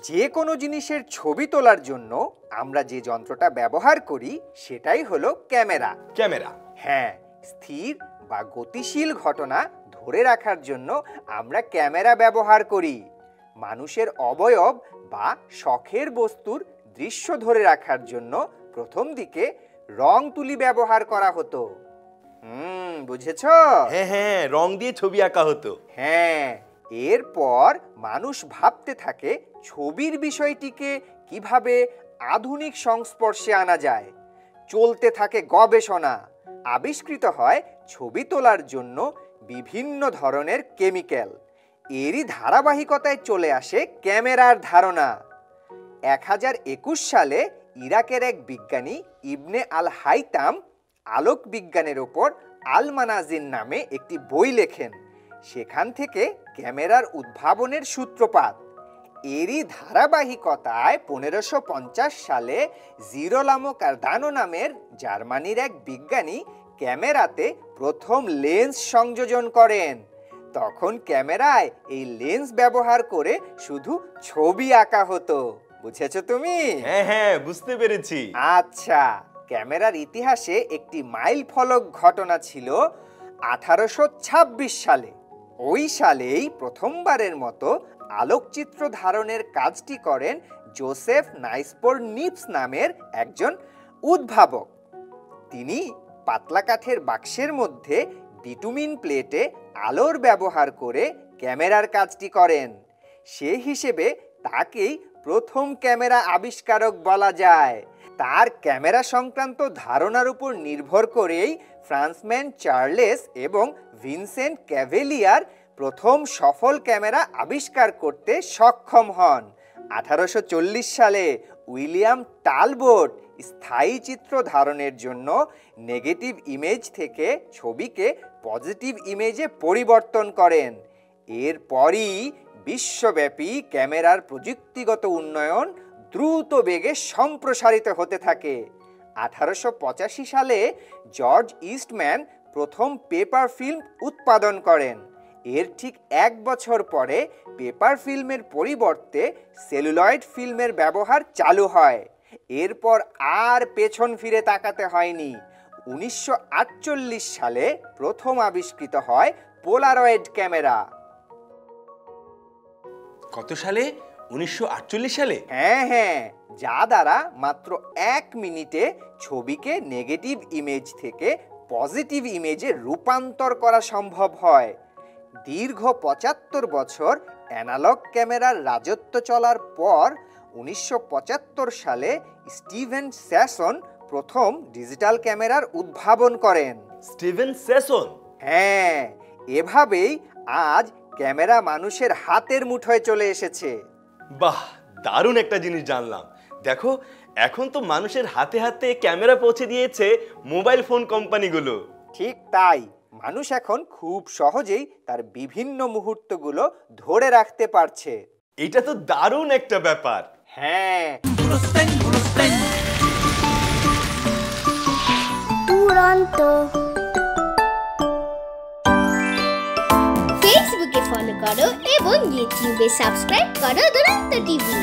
যে কোনো জিনিসের ছবি তোলার জন্য আমরা যে যন্ত্রটা ব্যবহার করি সেটাই হলো ক্যামেরা। ক্যামেরা? হ্যাঁ, স্থির বা গতিশীল ঘটনা ধরে রাখার জন্য আমরা ক্যামেরা ব্যবহার করি। মানুষের অবয়ব বা শখের বস্তুর দৃশ্য ধরে রাখার জন্য প্রথম দিকে রং তুলি ব্যবহার করা হতো। বুঝেছো? হ্যাঁ হ্যাঁ, রং দিয়ে ছবি আঁকা হতো। হ্যাঁ, এরপর মানুষ ভাবতে থাকে ছবির বিষয়টিকে কিভাবে আধুনিক সংস্পর্শে আনা যায়। চলতে থাকে গবেষণা, আবিষ্কৃত হয় ছবি তোলার জন্য বিভিন্ন ধরনের কেমিক্যাল। এরই ধারাবাহিকতায় চলে আসে ক্যামেরার ধারণা। 1021 সালে ইরাকের এক বিজ্ঞানী ইবনে আল হাইতাম আলোক বিজ্ঞানের ওপর আল মানাজিন নামে একটি বই লেখেন। সেখান থেকে ক্যামেরার উদ্ভাবনের সূত্রপাত। এরই ধারাবাহিকতায় 1550 সালে জিরোলামো কার্দানো নামের জার্মানির এক বিজ্ঞানী ক্যামেরাতে প্রথম লেন্স সংযোজন করেন। তখন ক্যামেরায় এই লেন্স ব্যবহার করে শুধু ছবি আঁকা হতো। বুঝেছো তুমি? হ্যাঁ হ্যাঁ, বুঝতে পেরেছি। আচ্ছা, ক্যামেরার ইতিহাসে একটি মাইল ফলক ঘটনা ছিল 1826 সালে। ওই সালেই প্রথমবারের মতো আলোকচিত্র ধারণের কাজটি করেন জোসেফ নাইসপোর নিপস নামের একজন উদ্ভাবক। তিনি পাতলা কাঠের বাক্সের মধ্যে বিটুমিন প্লেটে আলোর ব্যবহার করে ক্যামেরার কাজটি করেন। সে হিসেবে তাকেই প্রথম ক্যামেরা আবিষ্কারক বলা যায়। তার ক্যামেরা সংক্রান্ত ধারণার উপর নির্ভর করেই ফ্রান্সম্যান চার্লেস এবং ভিনসেন্ট ক্যাভেলিয়ার প্রথম সফল ক্যামেরা আবিষ্কার করতে সক্ষম হন। 1840 সালে উইলিয়াম টালবোট স্থায়ী চিত্র ধারণের জন্য নেগেটিভ ইমেজ থেকে ছবিকে পজিটিভ ইমেজে পরিবর্তন করেন। এরপরই বিশ্বব্যাপী ক্যামেরার প্রযুক্তিগত উন্নয়ন দ্রুত বেগে সম্প্রসারিত হতে থাকে। 1885 সালে জর্জ ইস্টম্যান প্রথম পেপার ফিল্ম উৎপাদন করেন। এর ঠিক 1 বছর পরে পেপার ফিল্মের পরিবর্তে সেলুলয়েড ফিল্মের ব্যবহার চালু হয়। এরপর আর পেছন ফিরে তাকাতে হয়নি। 1948 সালে প্রথম আবিষ্কৃত হয় পোলারয়েড ক্যামেরা। কত সালে? 1948 সালে? হ্যাঁ হ্যাঁ, যা দ্বারা মাত্র 1 মিনিটে ছবিকে নেগেটিভ ইমেজ থেকে পজিটিভ ইমেজে রূপান্তর করা সম্ভব হয়। দীর্ঘ 75 বছর অ্যানালগ ক্যামেরার রাজত্ব চলার পর 1975 সালে স্টিভেন স্যাসন প্রথম ডিজিটাল ক্যামেরার উদ্ভাবন করেন। স্টিভেন স্যাসন? হ্যাঁ, এভাবেই আজ ক্যামেরা মানুষের হাতের মুঠোয় চলে এসেছে। বাহ, দারুণ একটা জিনিস জানলাম। দেখো, এখন তো মানুষের হাতে হাতে ক্যামেরা পৌঁছে দিয়েছে মোবাইল ফোন কোম্পানিগুলো। ঠিক তাই, মানুষ এখন খুব সহজেই তার বিভিন্ন মুহূর্তগুলো ধরে রাখতে পারছে। এটা তো দারুণ একটা ব্যাপার। হ্যাঁ, দুরন্ত। ফেসবুকে ফলো করো এবং ইউটিউবে সাবস্ক্রাইব করো দুরন্ত টিভি।